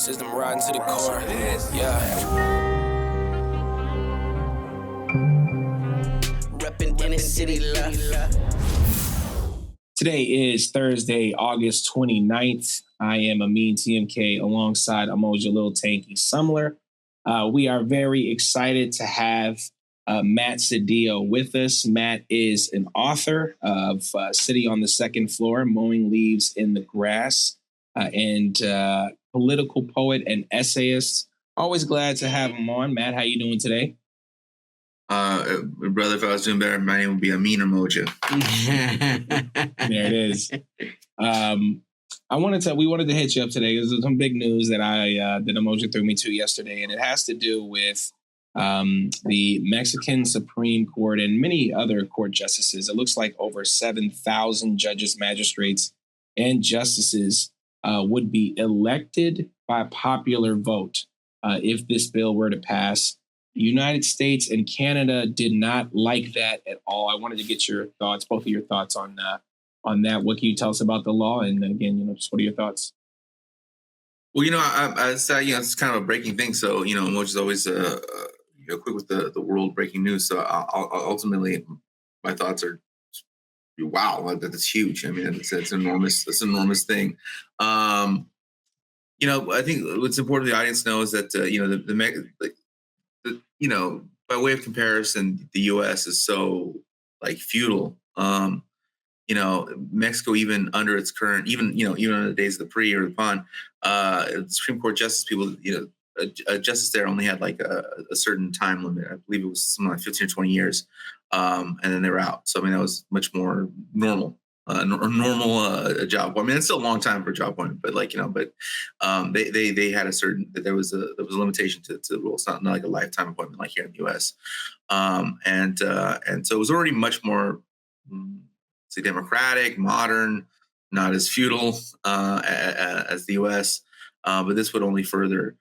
System riding to the core. Yeah. Reppin' in the city left. Today is Thursday, August 29th. I am Amin TMK alongside Emoji Lil Tanky Sumler. We are very excited to have Matt Sedillo with us. Matt is an author of City on the Second Floor, Mowing Leaves in the Grass, and political poet and essayist. Always glad to have him on. Matt, how you doing today? Brother, if I was doing better, my name would be Amin Emoji. There it is. We wanted to hit you up today. There's some big news that that Emoji threw me to yesterday, and it has to do with the Mexican Supreme Court and many other court justices. It looks like over 7,000 judges, magistrates, and justices would be elected by popular vote if this bill were to pass. The United States and Canada did not like that at all. I wanted to get your thoughts, both of your thoughts on that. What can you tell us about the law? And again, just what are your thoughts? Well, I say, it's kind of a breaking thing. So, Emoji's always quick with the world breaking news. So ultimately, my thoughts are, wow, that's huge. I mean, it's enormous. It's an enormous thing. I think what's important to the audience know is that, by way of comparison, the U.S. is so feudal. Mexico, even under its current, even in the days of the pre or the PON, the Supreme Court justice people, a justice there only had a certain time limit. I believe it was something like 15 or 20 years, and then they were out. So I mean, that was much more normal. A job appointment. I mean, it's still a long time for a job appointment, but they had a certain, there was a limitation to the rule. It's not like a lifetime appointment like here in the U.S. And so it was already much more, say, democratic, modern, not as feudal as the U.S. But this would only further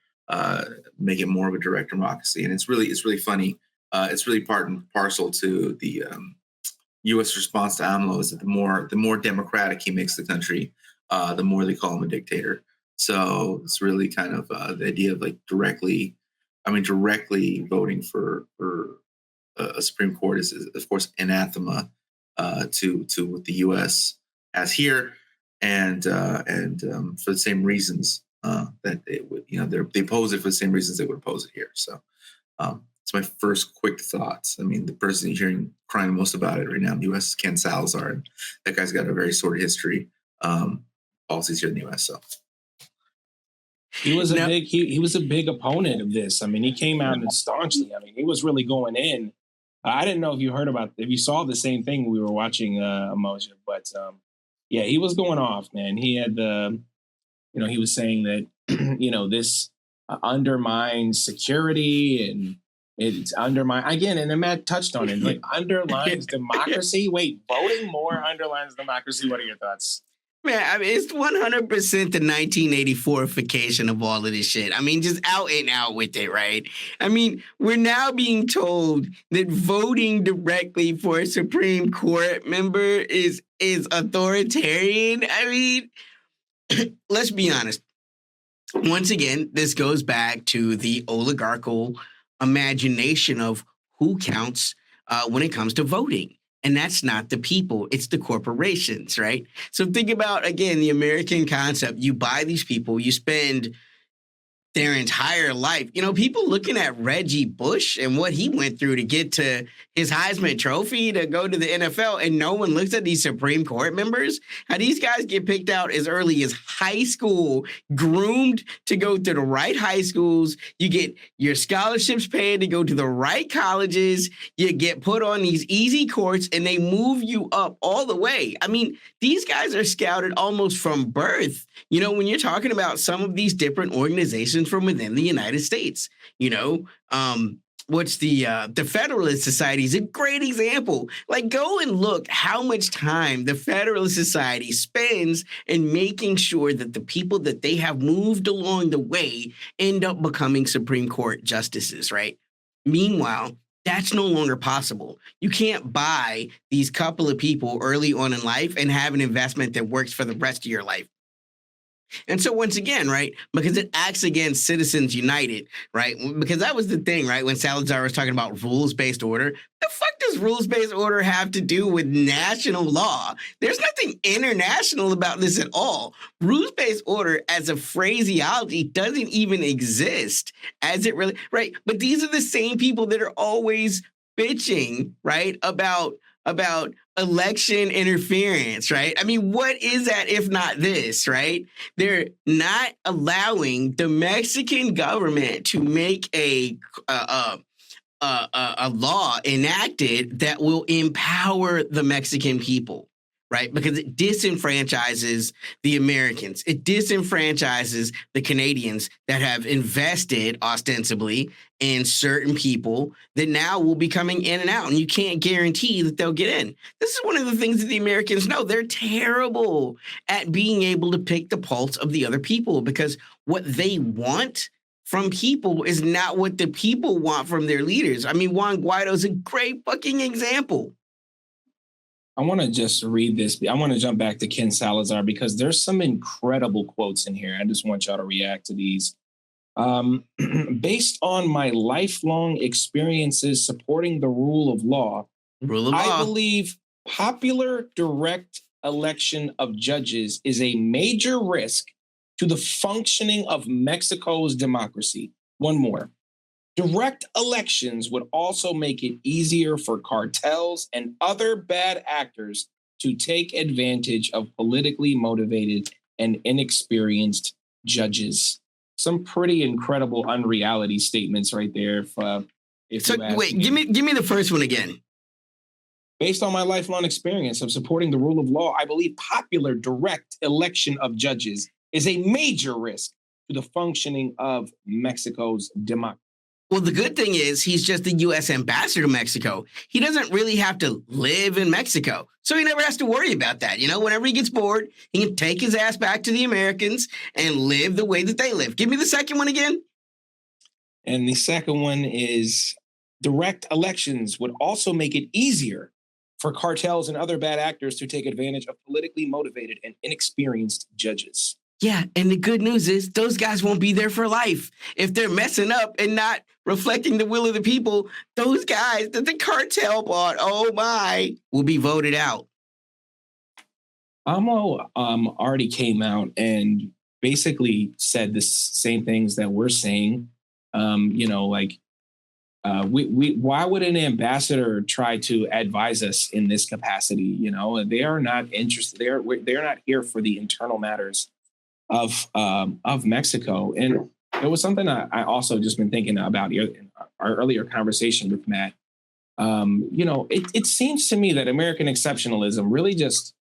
make it more of a direct democracy. And it's really funny. It's really part and parcel to the U.S. response to AMLO is that the more democratic he makes the country, the more they call him a dictator. So it's really kind of the idea of directly voting for a Supreme Court is of course anathema to what the U.S. has here, and for the same reasons that it would, they oppose it for the same reasons they would oppose it here. So. It's my first quick thoughts. I mean, the person you're hearing crying the most about it right now in the U.S. is Ken Salazar. And that guy's got a very sordid history, policies here in the U.S. So he was he was a big opponent of this. I mean, he came out and staunchly. I mean, he was really going in. I didn't know if you saw the same thing we were watching Emoji, but yeah, he was going off, man. He had he was saying that this undermines security and it's again, and then Matt touched on it, underlines democracy. Wait, voting more underlines democracy. What are your thoughts? Man, I mean, it's 100% the 1984ification of all of this shit. I mean, just out and out with it, right? I mean, we're now being told that voting directly for a Supreme Court member is authoritarian. I mean, let's be honest. Once again, this goes back to the oligarchical imagination of who counts when it comes to voting. And that's not the people, it's the corporations, right? So think about, again, the American concept. You buy these people, you spend their entire life. People looking at Reggie Bush and what he went through to get to his Heisman Trophy to go to the NFL, and no one looks at these Supreme Court members. How these guys get picked out as early as high school, groomed to go to the right high schools. You get your scholarships paid to go to the right colleges. You get put on these easy courts, and they move you up all the way. I mean, these guys are scouted almost from birth. When you're talking about some of these different organizations from within the United States, what's the Federalist Society is a great example. Go and look how much time the Federalist Society spends in making sure that the people that they have moved along the way end up becoming Supreme Court justices, right? Meanwhile, that's no longer possible. You can't buy these couple of people early on in life and have an investment that works for the rest of your life. And so once again, right, because it acts against Citizens United, right? Because that was the thing, right? When Salazar was talking about rules-based order, the fuck does rules-based order have to do with national law? There's nothing international about this at all. Rules-based order as a phraseology doesn't even exist as it really, right? But these are the same people that are always bitching, right, about election interference, right? I mean, what is that if not this, right? They're not allowing the Mexican government to make a law enacted that will empower the Mexican people, right? Because it disenfranchises the Americans. It disenfranchises the Canadians that have invested ostensibly in certain people that now will be coming in and out, and you can't guarantee that they'll get in. This is one of the things that the Americans know. They're terrible at being able to pick the pulse of the other people, because what they want from people is not what the people want from their leaders. I mean, Juan Guaido is a great fucking example. I want to just read this. I want to jump back to Ken Salazar because there's some incredible quotes in here. I just want y'all to react to these. Based on my lifelong experiences supporting the rule of law, I believe popular direct election of judges is a major risk to the functioning of Mexico's democracy. One more. Direct elections would also make it easier for cartels and other bad actors to take advantage of politically motivated and inexperienced judges. Some pretty incredible unreality statements right there. Wait, give me the first one again. Based on my lifelong experience of supporting the rule of law, I believe popular direct election of judges is a major risk to the functioning of Mexico's democracy. Well, the good thing is he's just the U.S. ambassador to Mexico. He doesn't really have to live in Mexico, so he never has to worry about that. You know, whenever he gets bored, he can take his ass back to the Americans and live the way that they live. Give me the second one again. And the second one is direct elections would also make it easier for cartels and other bad actors to take advantage of politically motivated and inexperienced judges. Yeah, and the good news is those guys won't be there for life. If they're messing up and not reflecting the will of the people, those guys that the cartel bought, oh my, will be voted out. AMLO already came out and basically said the same things that we're saying. Why would an ambassador try to advise us in this capacity? You know, they are not interested. They're not here for the internal matters of Mexico. And it was something I also just been thinking about in our earlier conversation with Matt. It seems to me that American exceptionalism really just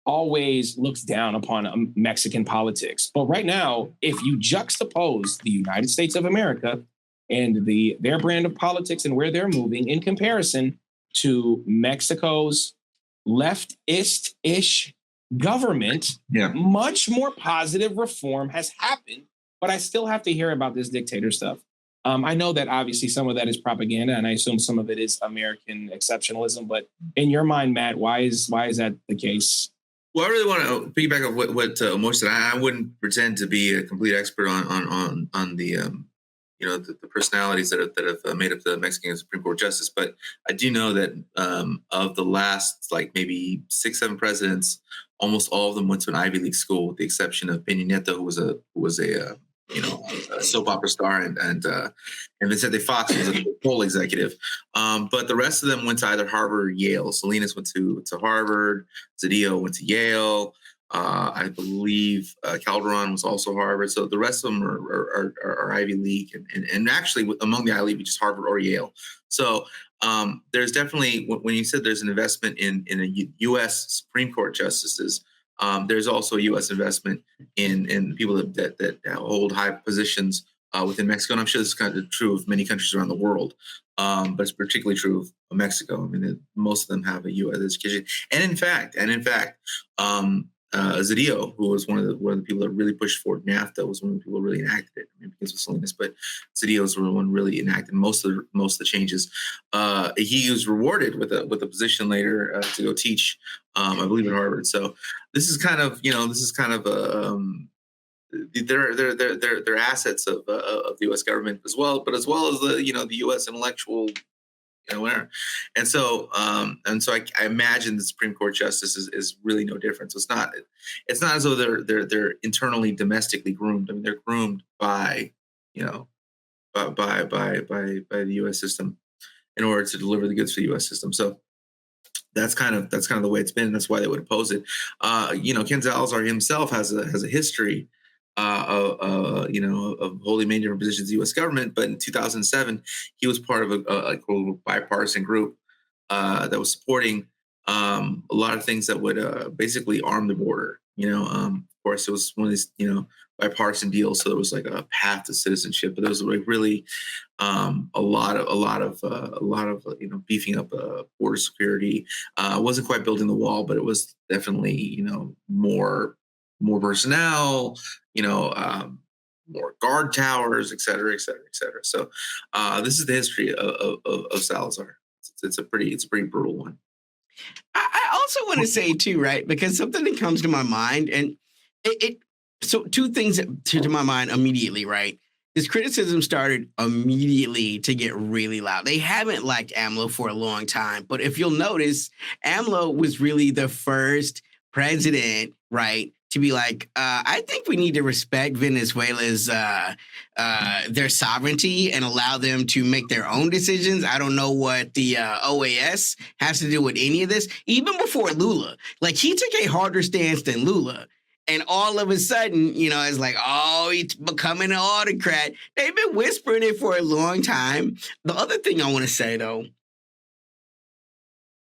always looks down upon Mexican politics. But right now, if you juxtapose the United States of America and their brand of politics and where they're moving in comparison to Mexico's leftist-ish government, much more positive reform has happened, but I still have to hear about this dictator stuff. I know that obviously some of that is propaganda, and I assume some of it is American exceptionalism. But in your mind, Matt, why is that the case? Well, I really want to piggyback on what Mosh said. I wouldn't pretend to be a complete expert on the the personalities that have made up the Mexican Supreme Court justice, but I do know that of the last maybe 6-7 presidents, almost all of them went to an Ivy League school, with the exception of Peña Nieto, who was a soap opera star, and Vicente Fox was a poll executive. But the rest of them went to either Harvard or Yale. Salinas went to Harvard. Sedillo went to Yale. I believe Calderon was also Harvard. So the rest of them are Ivy League, and actually among the Ivy League, just Harvard or Yale. So there's definitely, when you said there's an investment in a U.S. Supreme Court justices, there's also a U.S. investment in people that hold high positions within Mexico. And I'm sure this is kind of true of many countries around the world, but it's particularly true of Mexico. I mean, most of them have a U.S. education. And in fact, Sedillo, who was one of the people that really pushed forward NAFTA, was one of the people who really enacted it. I mean, because of Salinas, but Sedillo was the one who really enacted most of the changes. He was rewarded with a position later to go teach, I believe, at Harvard. So this is kind of they're assets of the U.S. government as well, but as well as the the U.S. intellectual where. And so I imagine the Supreme Court justice is really no different. So it's not as though they're internally domestically groomed. I mean, they're groomed by by the U.S. system in order to deliver the goods for the U.S. system. So that's kind of the way it's been. That's why they would oppose it. Ken Salazar himself has a history of holding many different positions in the U.S. government. But in 2007, he was part of a bipartisan group that was supporting a lot of things that would basically arm the border. Of course, it was one of these bipartisan deals, so there was like a path to citizenship. But there was like really a lot of beefing up border security. Wasn't quite building the wall, but it was definitely more personnel, more guard towers, et cetera, et cetera, et cetera. So this is the history of Salazar. It's a pretty brutal one. I also want to say too, right? Because something that comes to my mind, and so two things to my mind immediately, right? This criticism started immediately to get really loud. They haven't liked AMLO for a long time, but if you'll notice, AMLO was really the first president, right, to be like, I think we need to respect Venezuela's their sovereignty and allow them to make their own decisions. I don't know what the OAS has to do with any of this. Even before Lula, like he took a harder stance than Lula. And all of a sudden, it's like, oh, he's becoming an autocrat. They've been whispering it for a long time. The other thing I want to say, though,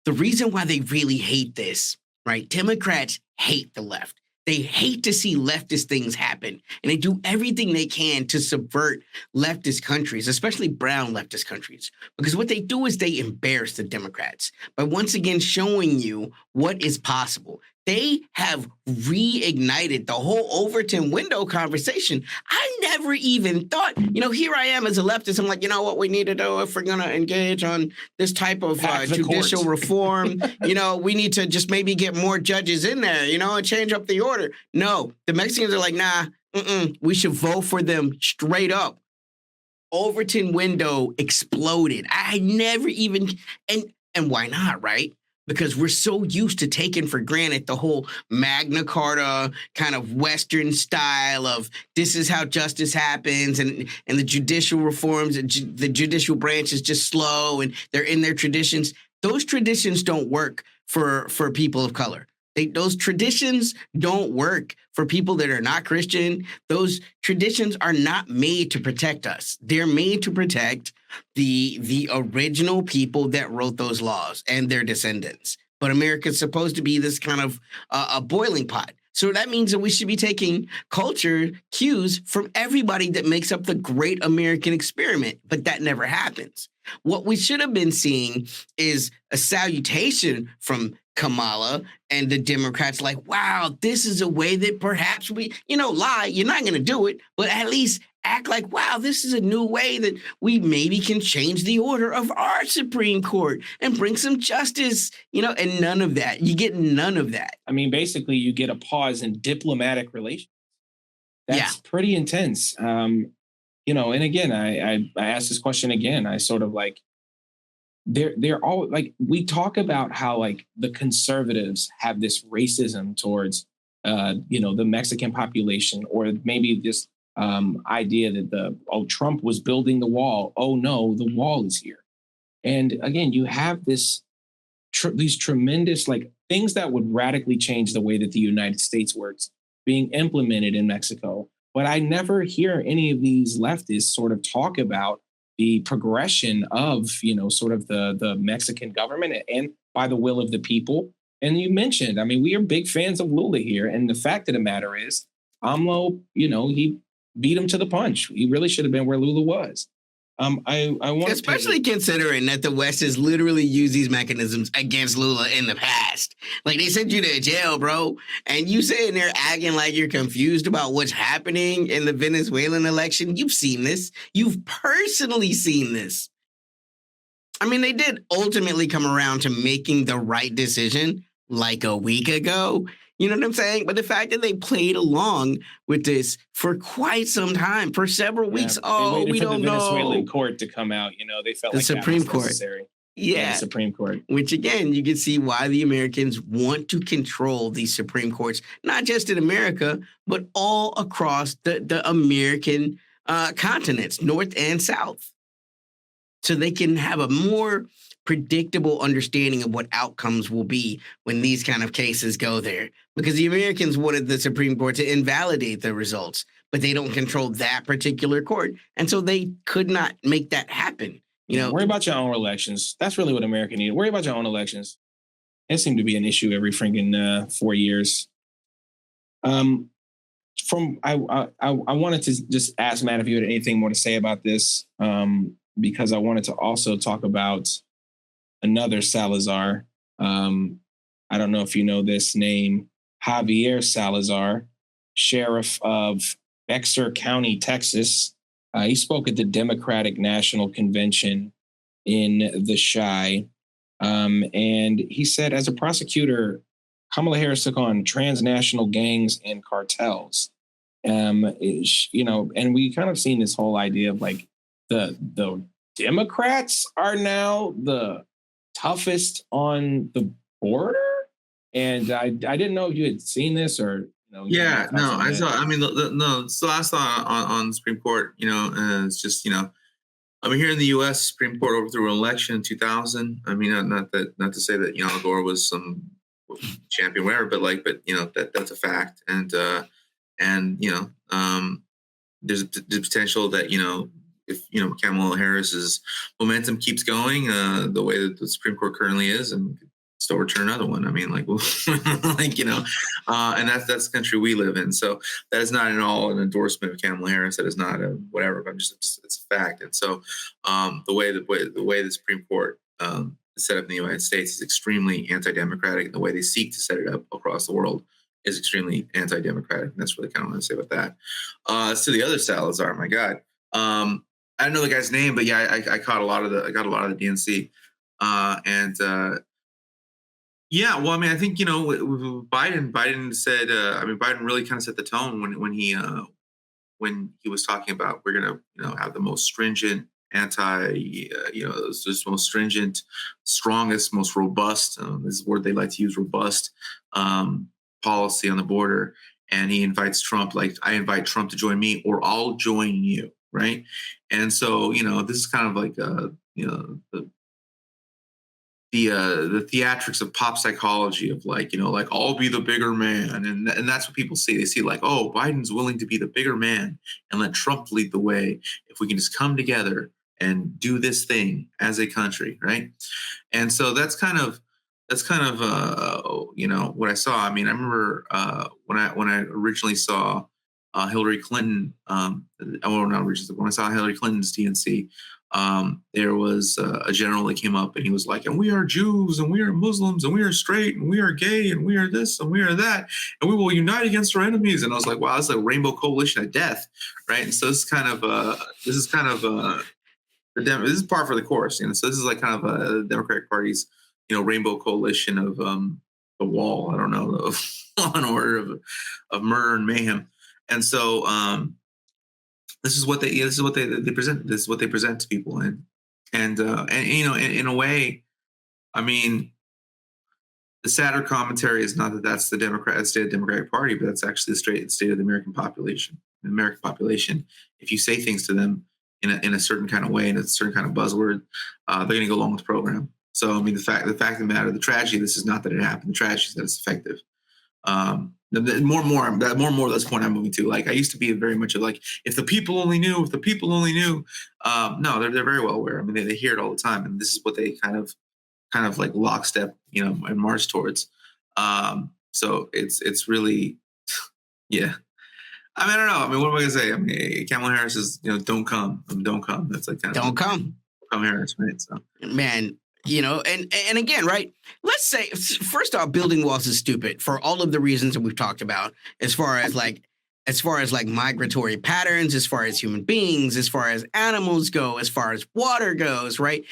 the reason why they really hate this, right? Democrats hate the left. They hate to see leftist things happen, and they do everything they can to subvert leftist countries, especially brown leftist countries, because what they do is they embarrass the Democrats by once again showing you what is possible. They have reignited the whole Overton window conversation. I never even thought, here I am as a leftist. I'm like, what we need to do if we're going to engage on this type of judicial reform, we need to just maybe get more judges in there, and change up the order. No, the Mexicans are like, nah, we should vote for them straight up. Overton window exploded. I never even, and why not, right? Because we're so used to taking for granted the whole Magna Carta kind of Western style of this is how justice happens, and the judicial reforms, the judicial branch is just slow and they're in their traditions. Those traditions don't work for people of color. Those traditions don't work for people that are not Christian. Those traditions are not made to protect us. They're made to protect the original people that wrote those laws and their descendants. But America's supposed to be this kind of a boiling pot. So that means that we should be taking culture cues from everybody that makes up the great American experiment. But that never happens. What we should have been seeing is a salutation from Kamala and the Democrats like, wow, this is a way that perhaps we, lie. You're not going to do it, but at least act like, wow, this is a new way that we maybe can change the order of our Supreme Court and bring some justice, and none of that. You get none of that. I mean, basically, you get a pause in diplomatic relations. That's pretty intense. And again, I asked this question again. I sort of like, they're all like, we talk about how like the conservatives have this racism towards, the Mexican population, or maybe this idea that Trump was building the wall. Oh no, the wall is here. And again, you have these tremendous like things that would radically change the way that the United States works being implemented in Mexico. But I never hear any of these leftists sort of talk about the progression of, sort of the Mexican government and by the will of the people. And you mentioned, I mean, we are big fans of Lula here. And the fact of the matter is, AMLO, he beat him to the punch. He really should have been where Lula was. I want especially considering that the West has literally used these mechanisms against Lula in the past. Like they sent you to jail, bro, and you sitting there acting like you're confused about what's happening in the Venezuelan election. You've seen this. You've personally seen this. I mean, they did ultimately come around to making the right decision like a week ago. You know what I'm saying? But the fact that they played along with this for quite some time, for several weeks, They oh, waited we for don't the Venezuelan know. court to come out. They felt The like that Supreme was Court. necessary. Yeah, the Yeah. Supreme Court. Which, again, you can see why the Americans want to control these Supreme Courts, not just in America, but all across the American continents, North and South, so they can have a more predictable understanding of what outcomes will be when these kind of cases go there. Because the Americans wanted the Supreme Court to invalidate the results, but they don't control that particular court. And so they could not make that happen. Worry about your own elections. That's really what America needed. Worry about your own elections. It seemed to be an issue every freaking 4 years. I wanted to just ask Matt if you had anything more to say about this, because I wanted to also talk about another Salazar. I don't know if you know this name, Javier Salazar, sheriff of Bexar County, Texas. He spoke at the Democratic National Convention in the Chi. And he said, as a prosecutor, Kamala Harris took on transnational gangs and cartels. And we kind of seen this whole idea of like the Democrats are now the toughest on the border. And I didn't know if you had seen this or. Yeah, no, I saw. I mean, so I saw on the Supreme Court. It's just I mean, here in the U.S., Supreme Court overthrew an election in 2000. I mean, not to say that Al Gore was some champion, whatever, but that's a fact. And there's the potential that if Kamala Harris's momentum keeps going the way that the Supreme Court currently is, and still return another one. I mean, and that's the country we live in. So that is not at all an endorsement of Kamala Harris. That is not a whatever. But it's a fact. And so the way the Supreme Court is set up in the United States is extremely anti-democratic, and the way they seek to set it up across the world is extremely anti-democratic. And that's really kind of what I say about that. As to the other Salazar, my God, I don't know the guy's name, but yeah, I got a lot of the DNC, yeah, well, I mean, I think with Biden said. Biden really kind of set the tone when he was talking about we're gonna have the most stringent most stringent, strongest, most robust. This is a word they like to use, robust policy on the border. And he invites Trump, like I invite Trump to join me, or I'll join you, right? And so this is kind of like the theatrics of pop psychology of like I'll be the bigger man, and that's what people see. They see like, oh, Biden's willing to be the bigger man and let Trump lead the way. If we can just come together and do this thing as a country, right? And so that's kind of what I saw. I mean, I remember when I originally saw Hillary Clinton. When I saw Hillary Clinton's DNC. There was a general that came up and he was like, and we are Jews and we are Muslims and we are straight and we are gay and we are this and we are that and we will unite against our enemies. And I was like, wow, that's like a rainbow coalition of death, right? And so this is kind of this is par for the course. So this is like kind of the Democratic Party's rainbow coalition of the wall. I don't know, of law and order of murder and mayhem. And so this is what they present. This is what they present to people, and in a way, I mean, the sadder commentary is not that that's the state of the Democratic Party, but that's actually the state of the American population. The American population, if you say things to them in a certain kind of way, in a certain kind of buzzword, they're going to go along with the program. So, I mean, the fact of the matter, the tragedy of this is not that it happened. The tragedy is that it's effective. More and more that's the point I'm moving to. Like, I used to be very much of like, if the people only knew, no, they're very well aware. I mean, they hear it all the time, and this is what they kind of like lockstep, and march towards. So it's really, yeah. I mean, I don't know. I mean, what am I gonna say? I mean, Kamala Harris is, don't come. Don't come. That's like kind of don't come. Come Harris, right? So, man. And again, right? Let's say, first off, building walls is stupid for all of the reasons that we've talked about, as far as like as far as like migratory patterns, as far as human beings, as far as animals go, as far as water goes, right?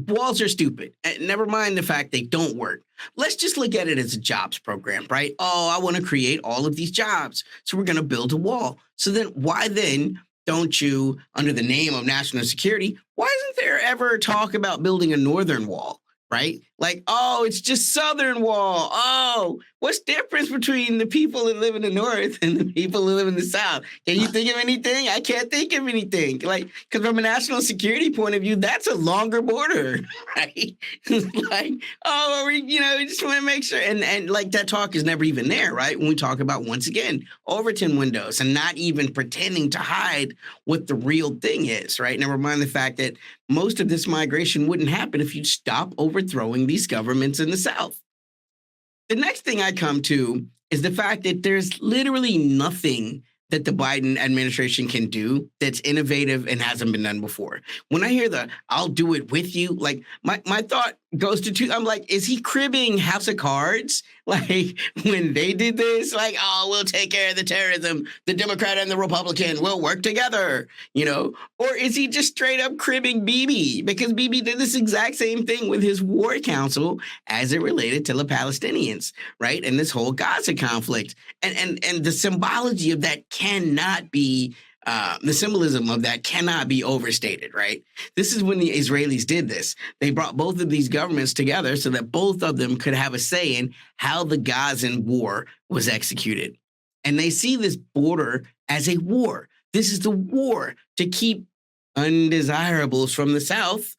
Walls are stupid. Never mind the fact they don't work. Let's just look at it as a jobs program, right? Oh, I want to create all of these jobs. So we're going to build a wall. So then why then don't you, under the name of national security, why isn't there ever talk about building a northern wall? Right? Like, oh, it's just southern wall. Oh, what's the difference between the people that live in the north and the people who live in the south? Can you think of anything? I can't think of anything. Like, because from a national security point of view, that's a longer border, right? Like, oh, we just want to make sure. And like that talk is never even there, right? When we talk about, once again, Overton windows and not even pretending to hide what the real thing is, right? Never mind the fact that most of this migration wouldn't happen if you'd stop overthrowing these governments in the South. The next thing I come to is the fact that there's literally nothing that the Biden administration can do that's innovative and hasn't been done before. When I hear the "I'll do it with you," like my thought goes to two. I'm like, is he cribbing House of Cards? Like when they did this, like, oh, we'll take care of the terrorism. The Democrat and the Republican will work together, Or is he just straight up cribbing Bibi? Because Bibi did this exact same thing with his war council as it related to the Palestinians, right? And this whole Gaza conflict. And the symbology of that cannot be the symbolism of that cannot be overstated, right? This is when the Israelis did this. They brought both of these governments together so that both of them could have a say in how the Gazan war was executed. And they see this border as a war. This is the war to keep undesirables from the South,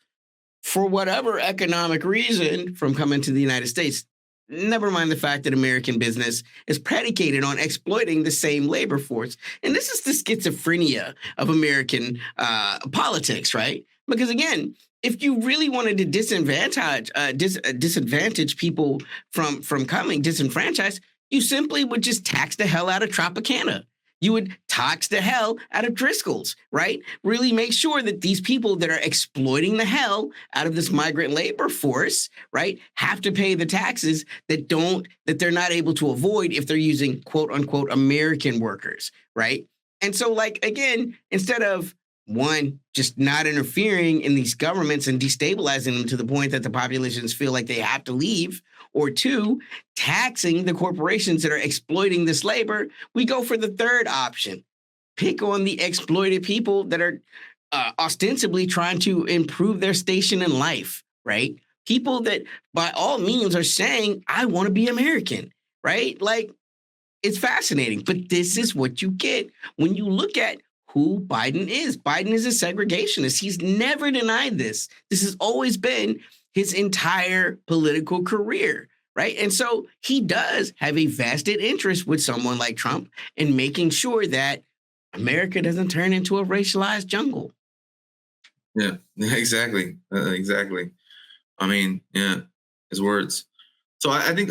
for whatever economic reason, from coming to the United States. Never mind the fact that American business is predicated on exploiting the same labor force. And this is the schizophrenia of American politics, right? Because again, if you really wanted to disadvantage people from coming, disenfranchised, you simply would just tax the hell out of Tropicana. You would tax the hell out of Driscoll's, right? Really make sure that these people that are exploiting the hell out of this migrant labor force, right, have to pay the taxes that they're not able to avoid if they're using quote unquote American workers, right? And so, like, again, instead of one, just not interfering in these governments and destabilizing them to the point that the populations feel like they have to leave, or two, taxing the corporations that are exploiting this labor, we go for the third option. Pick on the exploited people that are ostensibly trying to improve their station in life, right? People that by all means are saying, I want to be American, right? Like, it's fascinating, but this is what you get when you look at who Biden is. Biden is a segregationist. He's never denied this. This has always been his entire political career, right? And so he does have a vested interest with someone like Trump in making sure that America doesn't turn into a racialized jungle. Yeah, exactly. Exactly. I mean, yeah, his words. So I think,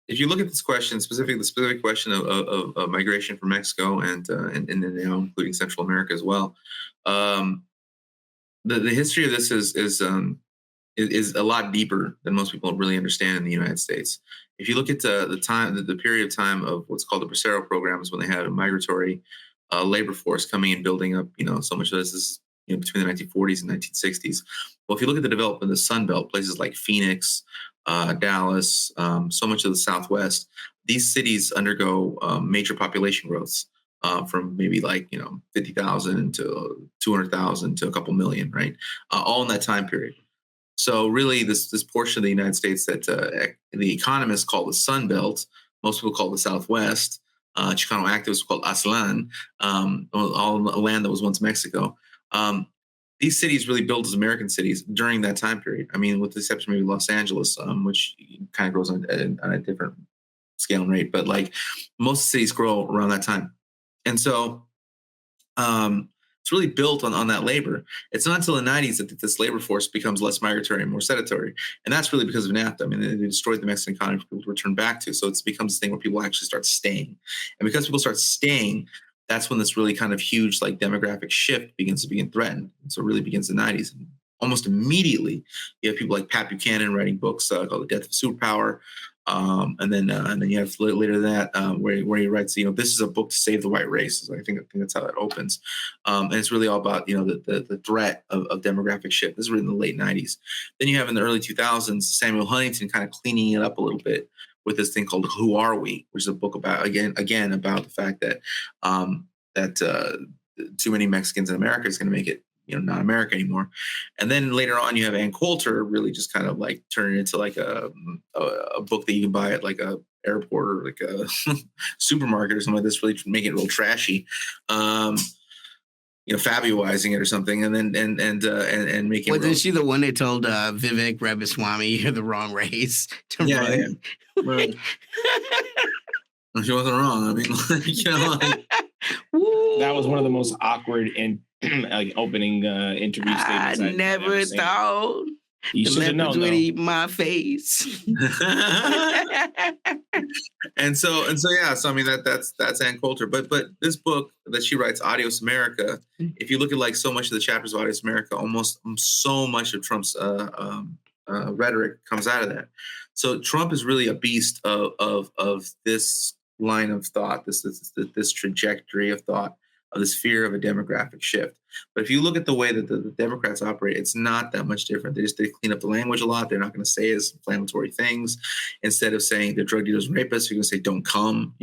if you look at this question, specifically the specific question of migration from Mexico and now including Central America as well, the history of this is a lot deeper than most people really understand in the United States. If you look at the period of time of what's called the Bracero programs, when they had a migratory labor force coming and building up, so much of this is between the 1940s and 1960s. Well, if you look at the development of the Sun Belt, places like Phoenix, Dallas, so much of the Southwest, these cities undergo major population growths. From maybe 50,000 to 200,000 to a couple million, right? All in that time period. So really, this portion of the United States that the economists call the Sun Belt, most people call the Southwest. Chicano activists call Aztlan, all land that was once Mexico. These cities really built as American cities during that time period. I mean, with the exception of maybe Los Angeles, which kind of grows on a different scale and rate, but most cities grow around that time. And so it's really built on that labor. It's not until the 90s that this labor force becomes less migratory and more sedentary. And that's really because of NAFTA. I mean, they destroyed the Mexican economy for people to return back to. So it becomes a thing where people actually start staying. And because people start staying, that's when this really kind of huge demographic shift begins to threatened. And so it really begins in the 90s. And almost immediately, you have people like Pat Buchanan writing books called The Death of Superpower. And then you have later that where he writes, this is a book to save the white race. I think that's how that opens. And it's really all about the threat of demographic shift. This is written in the late 90s. Then you have in the early 2000s Samuel Huntington kind of cleaning it up a little bit with this thing called Who Are We, which is a book about again about the fact that too many Mexicans in America is going to make it not America anymore. And then later on you have Ann Coulter really just kind of like turn it into like a book that you can buy at like a airport or like a supermarket or something like this, really make it real trashy, Fabioizing it or something, and then and making. Wasn't she the one that told Vivek Ramaswamy you're the wrong race to run? Yeah. Right. She wasn't wrong. I mean, that was one of the most awkward and like opening interview statements. I never thought you should have known. Would eat my face. and so yeah. So I mean that's Ann Coulter. But this book that she writes, Adios America. If you look at like so much of the chapters of Adios America, almost so much of Trump's rhetoric comes out of that. So Trump is really a beast of this line of thought, this trajectory of thought, of this fear of a demographic shift. But if you look at the way that the Democrats operate, it's not that much different. They clean up the language a lot. They're not going to say as inflammatory things. Instead of saying they're drug dealers and rapists, you're going to say don't come,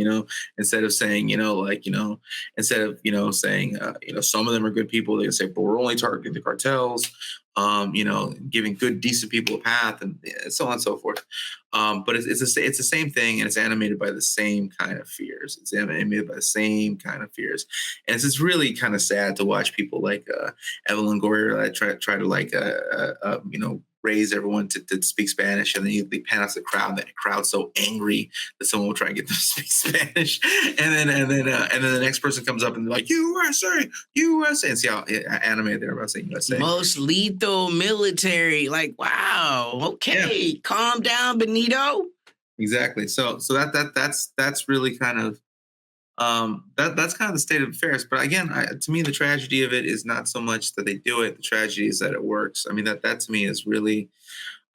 instead of saying, instead of saying, some of them are good people, they're going to say, but we're only targeting the cartels, giving good, decent people a path and so on and so forth. But it's the same thing, and it's animated by the same kind of fears. It's animated by the same kind of fears. And it's just really kind of sad to watch people like Evelyn Goyer try to like, raise everyone to speak Spanish, and then they pan out the crowd. That crowd's so angry that someone will try and get them to speak Spanish, and then the next person comes up and they're like USA, USA, and see how animated they're about saying USA. Most lethal military. Like, wow, okay, calm down, Benito. Exactly. So that's really kind of. That's kind of the state of affairs. But again, to me, the tragedy of it is not so much that they do it. The tragedy is that it works. I mean, that to me is really,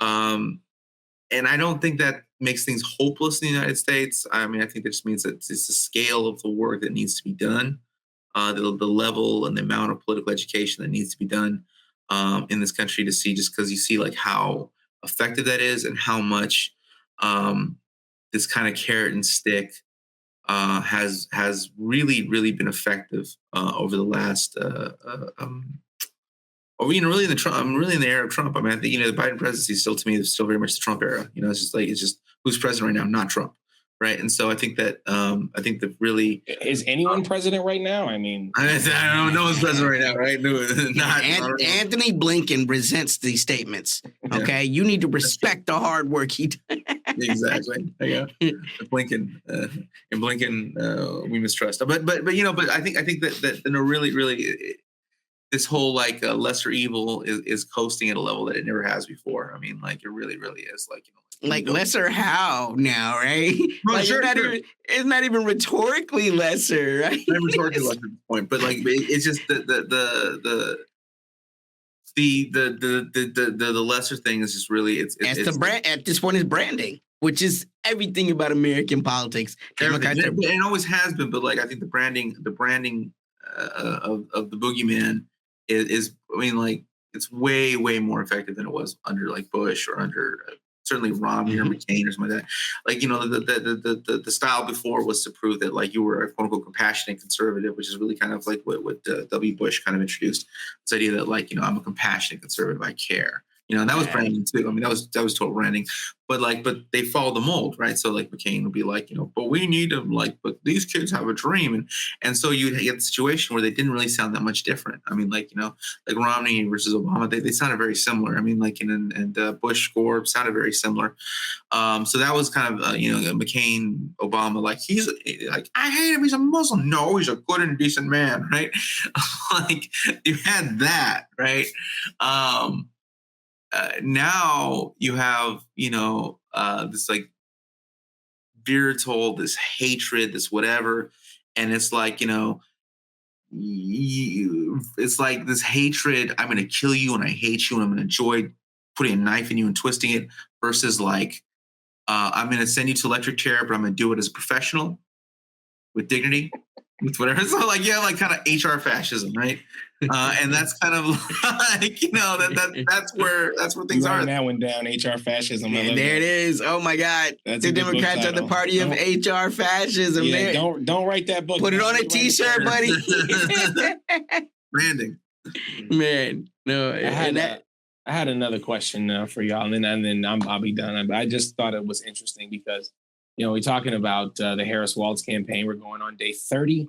and I don't think that makes things hopeless in the United States. I mean, I think that just means that it's the scale of the work that needs to be done, the level and the amount of political education that needs to be done in this country to see, just because you see like how effective that is and how much this kind of carrot and stick has really been effective over the last really in the era of Trump. I mean, I think the Biden presidency still to me is still very much the Trump era. It's just who's president right now, not Trump, right? And so I think that really is anyone president right now? I mean, I don't know who's president right now, right? No, not Anthony Blinken resents these statements. Okay, you need to respect the hard work he does. Exactly. Yeah. Blinken, we mistrust. But I think that really this whole like lesser evil is coasting at a level that it never has before. I mean, like it really is like like lesser how now, right? Well, like sure. It's not even rhetorically lesser, right? Not rhetorically lesser at this point, but like it's just the lesser thing is just really it's the brand at this point is branding, which is everything about American politics. And it always has been, but like I think the branding of the boogeyman is I mean like it's way more effective than it was under like Bush or under certainly Romney or McCain or something like that. Like the style before was to prove that like you were a quote unquote compassionate conservative, which is really kind of like what W. Bush kind of introduced, this idea that like I'm a compassionate conservative, I care. And that was branding too. I mean, that was total branding, but they follow the mold, right? So like McCain would be like, but we need them, like, but these kids have a dream, and so you get the situation where they didn't really sound that much different. I mean, like like Romney versus Obama, they sounded very similar. I mean, like and Bush Gore sounded very similar. So that was kind of McCain, Obama, like he's like I hate him, he's a Muslim. No, he's a good and decent man, right? Like you had that, right? Now you have, this like virtual, this hatred, this whatever. And it's like, it's like this hatred, I'm going to kill you and I hate you and I'm going to enjoy putting a knife in you and twisting it versus like I'm going to send you to electric chair, but I'm going to do it as a professional with dignity, with whatever. So like, yeah, like kind of HR fascism, right? And that's kind of like, that's where things are. That one down, HR fascism. There it is. Oh my God. That's the Democrats are the party of HR fascism. Yeah, don't write that book. Put it on a t-shirt, buddy. Branding. Man, no. I had another question for y'all, and then I'll be done. I just thought it was interesting because, we're talking about the Harris Waltz campaign. We're going on day 30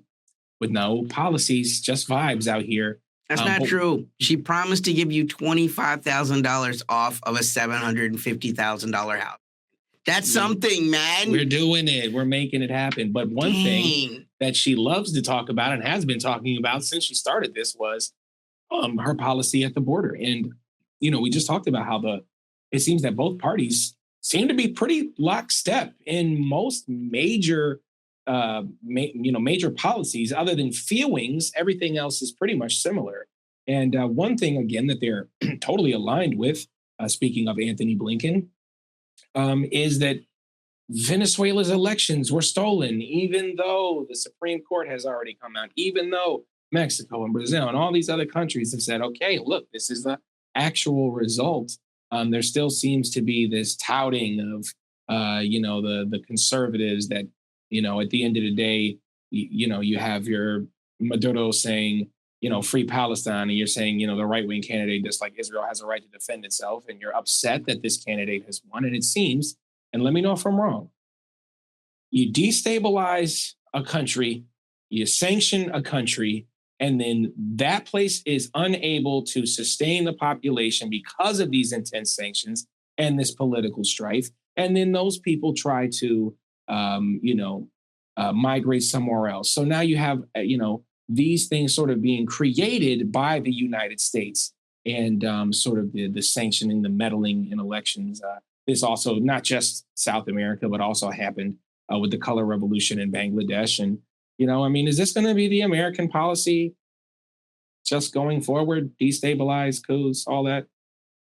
with no policies, just vibes out here. That's not true. She promised to give you $25,000 off of a $750,000 house. That's something, man. We're doing it. We're making it happen. But one thing that she loves to talk about and has been talking about since she started this was her policy at the border. And we just talked about how it seems that both parties seem to be pretty lockstep in most major, major policies. Other than feelings, everything else is pretty much similar. And one thing, again, that they're totally aligned with, speaking of Anthony Blinken, is that Venezuela's elections were stolen, even though the Supreme Court has already come out, even though Mexico and Brazil and all these other countries have said, okay, look, this is the actual result. There still seems to be this touting of, the conservatives that, at the end of the day, you have your Maduro saying, free Palestine, and you're saying, the right-wing candidate, just like Israel has a right to defend itself, and you're upset that this candidate has won. And it seems, and let me know if I'm wrong, you destabilize a country, you sanction a country, and then that place is unable to sustain the population because of these intense sanctions and this political strife. And then those people try to, migrate somewhere else. So now you have, these things sort of being created by the United States and sort of the sanctioning, the meddling in elections. This also not just South America, but also happened with the color revolution in Bangladesh. And, is this going to be the American policy just going forward? Destabilize, coups, all that?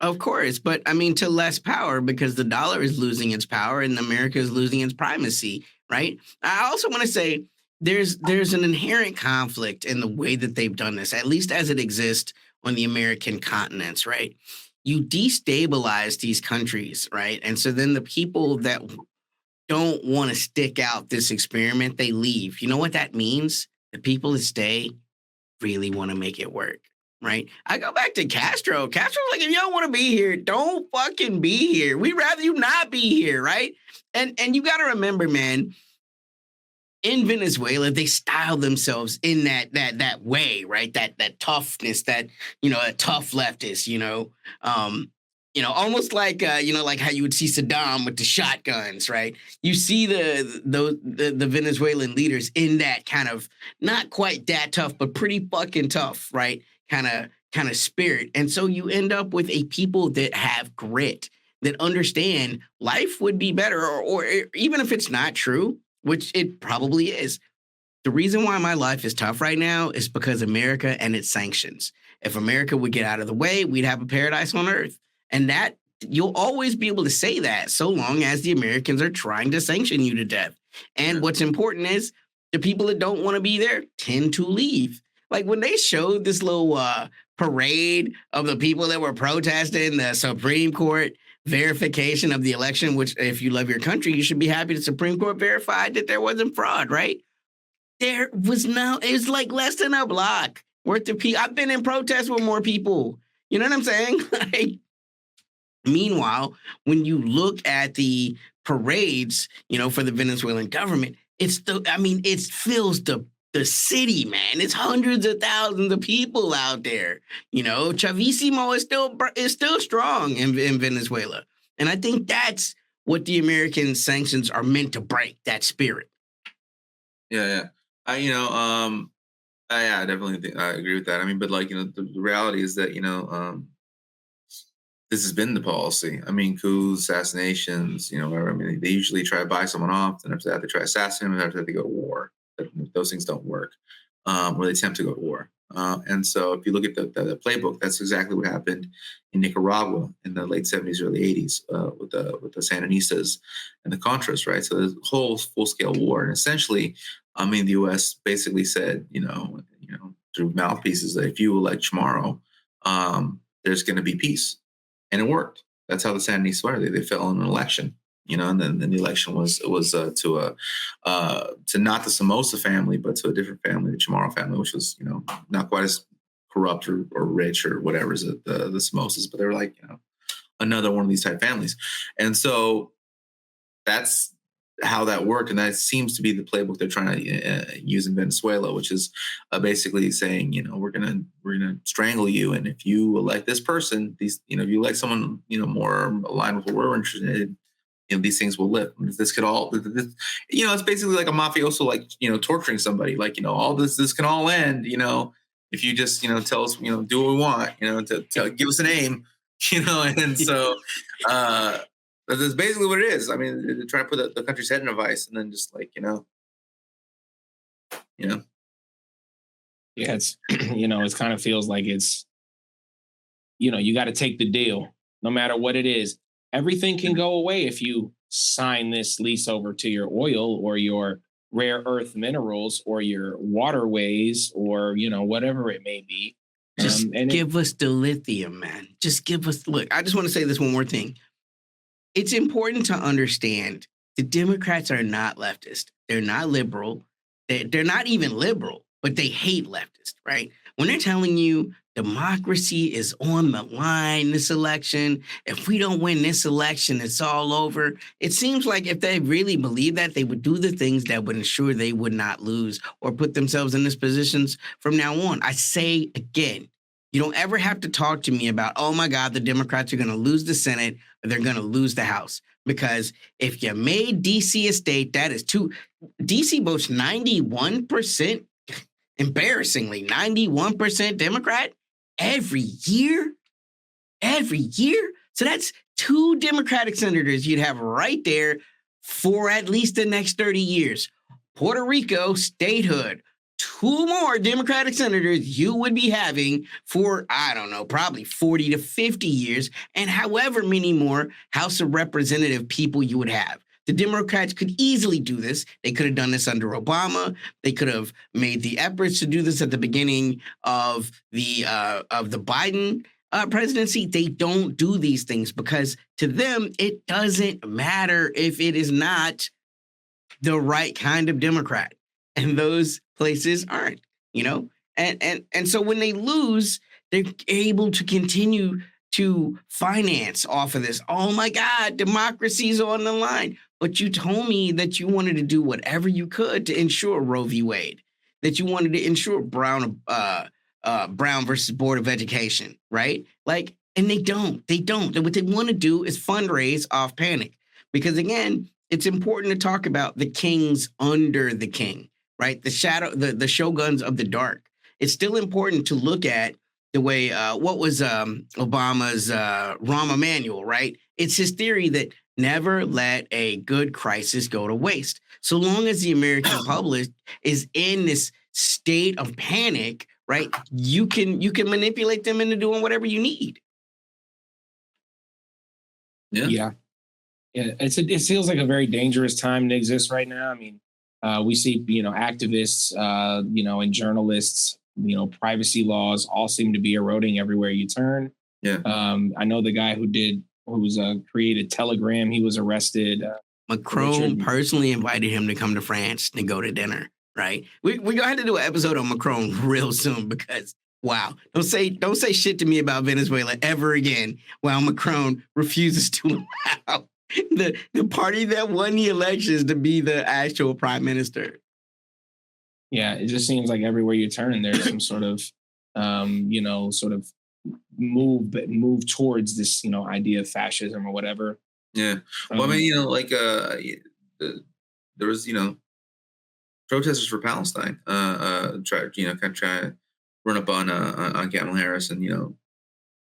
Of course. But to less power, because the dollar is losing its power and America is losing its primacy, right? I also want to say there's an inherent conflict in the way that they've done this, at least as it exists on the American continents, right? You destabilize these countries, right? And so then the people that don't want to stick out this experiment, they leave. You know what that means? The people that stay really want to make it work, right? I go back to Castro. Castro's like, if you don't want to be here, don't fucking be here. We'd rather you not be here, right? And you got to remember, man, in Venezuela, they style themselves in that way, right? That toughness, that, a tough leftist, almost like, like how you would see Saddam with the shotguns, right? You see the Venezuelan leaders in that kind of, not quite that tough, but pretty fucking tough, right? Kind of spirit. And so you end up with a people that have grit, that understand life would be better, or even if it's not true, which it probably is. The reason why my life is tough right now is because America and its sanctions. If America would get out of the way, we'd have a paradise on earth. And that you'll always be able to say that so long as the Americans are trying to sanction you to death. And what's important is the people that don't want to be there tend to leave. Like when they showed this little parade of the people that were protesting the Supreme Court verification of the election, which if you love your country, you should be happy the Supreme Court verified that there wasn't fraud, right? It was like less than a block worth of people. I've been in protests with more people. You know what I'm saying? Meanwhile, when you look at the parades, for the Venezuelan government, it fills the city, man. It's hundreds of thousands of people out there. Chavismo is still strong in Venezuela. And I think that's what the American sanctions are meant to break, that spirit. Yeah. I definitely think I agree with that. But the reality is that, this has been the policy. Coups, assassinations, whatever. They usually try to buy someone off, and after that, they try to assassinate them, and after that, they go to war. Those things don't work, or they attempt to go to war. And so if you look at the playbook, that's exactly what happened in Nicaragua in the late 70s, early 80s with the Sandinistas and the Contras, right? So the whole full-scale war. And essentially, I mean, the U.S. basically said, through mouthpieces that if you elect Chamorro, there's going to be peace. And it worked. That's how the Sandinistas were. They fell in an election. And then the election was to not the Somoza family, but to a different family, the Chamorro family, which was, not quite as corrupt or rich or whatever as the Somozas, but they were like, another one of these type families. And so that's how that worked. And that seems to be the playbook they're trying to use in Venezuela, which is basically saying, we're going to strangle you. And if you elect this person, if you elect someone, more aligned with what we're interested in, these things will live. This could all, it's basically like a mafioso, like, torturing somebody, like, all this can all end, if you just, tell us, do what we want, to give us a name, and so, that's basically what it is. I mean, they're trying to put the country's head in a vice and then just like, Yeah, it's, it kind of feels like it's, you got to take the deal no matter what it is. Everything can go away if you sign this lease over to your oil or your rare earth minerals or your waterways or, whatever it may be. Just give us the lithium, man. Just give us, look, I just want to say this one more thing. It's important to understand the Democrats are not leftist. They're not liberal. They're not even liberal, but they hate leftist, right? When they're telling you democracy is on the line this election, if we don't win this election, it's all over. It seems like if they really believe that, they would do the things that would ensure they would not lose or put themselves in these positions from now on. I say again, you don't ever have to talk to me about, oh my God, the Democrats are going to lose the Senate or they're going to lose the House. Because if you made DC a state, that is DC boasts 91%, embarrassingly, 91% Democrat every year. So that's 2 Democratic senators you'd have right there for at least the next 30 years. Puerto Rico, statehood. 2 more Democratic senators you would be having for, I don't know, probably 40 to 50 years, and however many more House of Representative people you would have. The Democrats could easily do this. They could have done this under Obama. They could have made the efforts to do this at the beginning of the Biden presidency. They don't do these things because to them, it doesn't matter if it is not the right kind of Democrat. And those places aren't, and so when they lose, they're able to continue to finance off of this. Oh my God, democracy's on the line. But you told me that you wanted to do whatever you could to ensure Roe v. Wade, that you wanted to ensure Brown versus Board of Education, right? Like, and they don't. What they want to do is fundraise off panic. Because again, it's important to talk about the kings under the king. Right, the shoguns of the dark. It's still important to look at the way what was Obama's Rahm Emanuel, right? It's his theory that never let a good crisis go to waste. So long as the American public is in this state of panic, right, you can manipulate them into doing whatever you need. Yeah. It feels like a very dangerous time to exist right now. I mean. We see, activists, and journalists, privacy laws all seem to be eroding everywhere you turn. Yeah. I know the guy who created Telegram. He was arrested. Macron personally invited him to come to France to go to dinner. Right. We're going to have to do an episode on Macron real soon because, wow, don't say shit to me about Venezuela ever again while Macron refuses to allow the party that won the elections to be the actual prime minister. Yeah, it just seems like everywhere you turn, there's some sort of, move towards this, idea of fascism or whatever. Yeah. Well, I mean, there was, protesters for Palestine, try to run up on Kamala Harris and,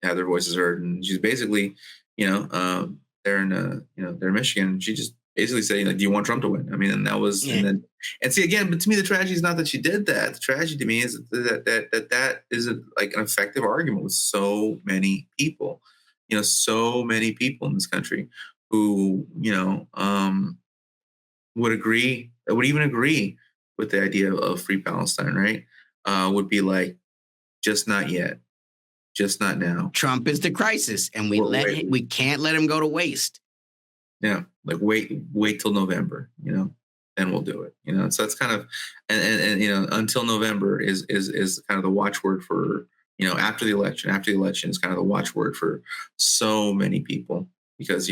have their voices heard. And she's basically, they're in Michigan. And she just basically saying, like, do you want Trump to win? I mean, and that was, and see, again, but to me, the tragedy is not that she did that. The tragedy to me is that is like an effective argument with so many people, so many people in this country who, would even agree with the idea of free Palestine, right? Would be like, just not yet, just not now. Trump is the crisis, and we can't let him go to waste. Yeah, like wait till November, then we'll do it. So that's kind of and until November is kind of the watchword for after the election. After the election is kind of the watchword for so many people, because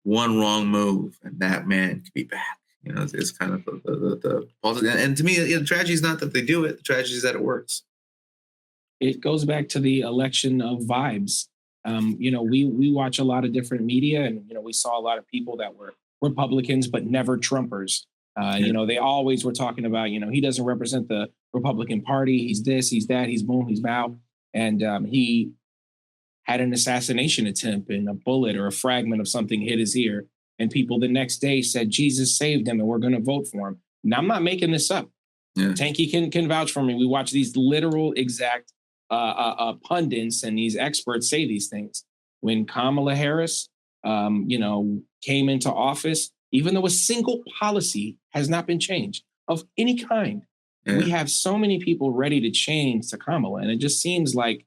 one wrong move and that man could be back. It's kind of the and to me, the tragedy is not that they do it. The tragedy is that it works. It goes back to the election of vibes. We watch a lot of different media, and we saw a lot of people that were Republicans but never Trumpers. They always were talking about he doesn't represent the Republican Party. He's this, he's that, he's boom, he's bow, and he had an assassination attempt, and a bullet or a fragment of something hit his ear, and people the next day said Jesus saved him, and we're going to vote for him. Now I'm not making this up. Yeah. Tanky can vouch for me. We watch these literal exact pundits and these experts say these things. When Kamala Harris, came into office, even though a single policy has not been changed of any kind, we have so many people ready to change to Kamala. And it just seems like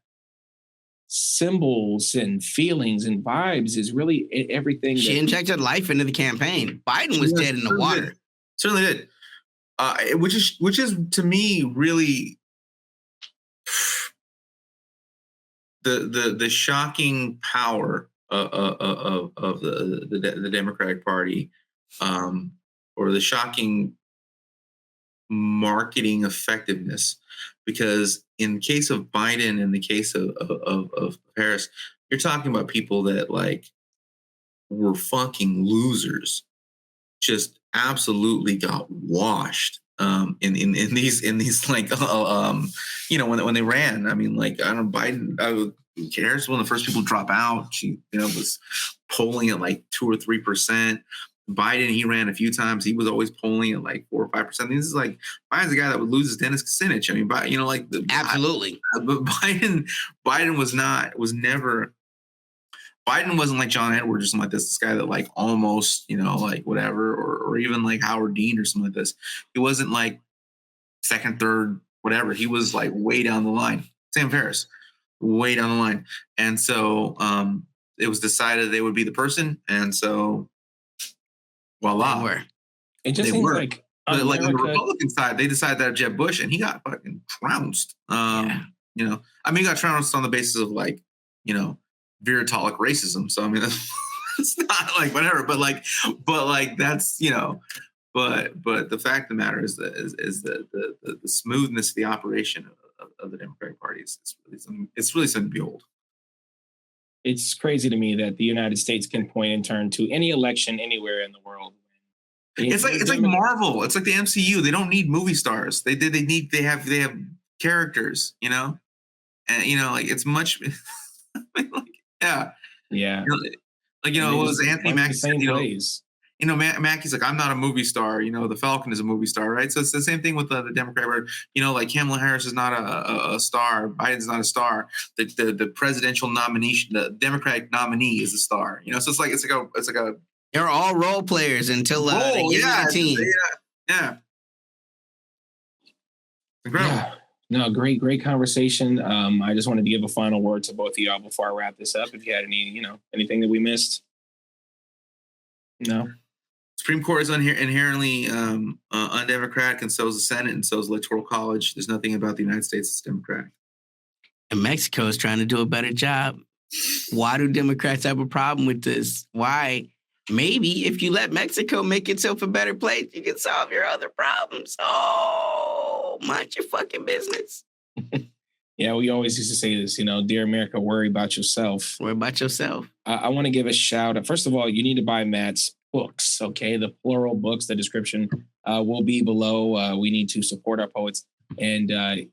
symbols and feelings and vibes is really everything. She injected life into the campaign. Biden was dead in the water. Certainly did. Which is to me really the shocking power of the Democratic Party, or the shocking marketing effectiveness, because in case of Biden, in the case of Harris, you're talking about people that like were fucking losers, just absolutely got washed in these like when they ran. I mean, like, I don't know, Biden, Harris was one of the first people to drop out. She was polling at like 2 or 3%. Biden, he ran a few times. He was always polling at like 4 or 5%. This is like, Biden's the guy that would lose his Dennis Kucinich. I mean, absolutely. But Biden Biden wasn't like John Edwards or something like this. This guy that like almost, like whatever, or even like Howard Dean or something like this. He wasn't like second, third, whatever. He was like way down the line. Sam Harris, way down the line. And so it was decided they would be the person. And so, voila. They were. It just seems like on the Republican side, they decided that Jeb Bush, and he got fucking trounced. I mean, he got trounced on the basis of like, virtualic racism. So I mean, it's not like whatever, but that's but the fact of the matter is the smoothness of the operation of the Democratic Party is it's really something to behold. It's crazy to me that the United States can point and turn to any election anywhere in the world. It's like Marvel. It's like the MCU. They don't need movie stars. They have characters, and like it's much. Yeah. Like, it was Anthony Mackie said, Mackie's like, I'm not a movie star. The Falcon is a movie star, right? So it's the same thing with the Democrat. Where, like Kamala Harris is not a star. Biden's not a star. The presidential nomination, the Democratic nominee is a star. So it's like a. They're all role players until they get to the team. Yeah. Incredible. Yeah. No, great conversation. I just wanted to give a final word to both of y'all before I wrap this up. If you had any, anything that we missed. No. Supreme Court is inherently undemocratic, and so is the Senate, and so is the Electoral College. There's nothing about the United States that's democratic. And Mexico is trying to do a better job. Why do Democrats have a problem with this? Why? Maybe if you let Mexico make itself a better place, you can solve your other problems. Oh, mind your fucking business. Yeah, we always used to say this, dear America, worry about yourself. Worry about yourself. I want to give a shout out. First of all, you need to buy Matt's books, okay? The plural books, the description will be below. We need to support our poets. And I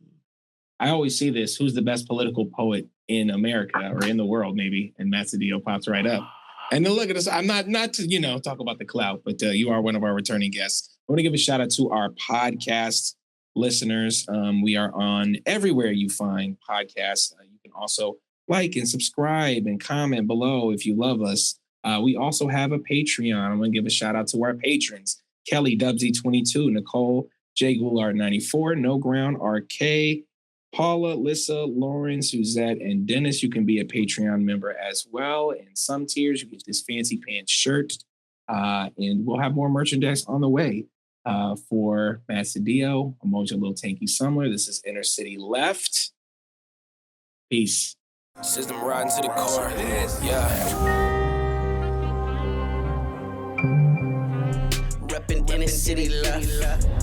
always see this, who's the best political poet in America or in the world, maybe? And Matt Sedillo pops right up. And then look at us. I'm not to talk about the clout, but you are one of our returning guests. I want to give a shout out to our podcast listeners. We are on everywhere you find podcasts. You can also like and subscribe and comment below if you love us. We also have a Patreon. I'm going to give a shout out to our patrons: Kelly Dubsy22, Nicole, J Goulart 94, No Ground, RK, Paula, Lissa, Lauren, Suzette, and Dennis. You can be a Patreon member as well. And some tiers, you get this fancy pants shirt. And we'll have more merchandise on the way for Matt Sedillo, Emoji Little Tanky Summer. This is Inner City Left. Peace. System riding to the core. Yeah. Reppin' Inner City Left.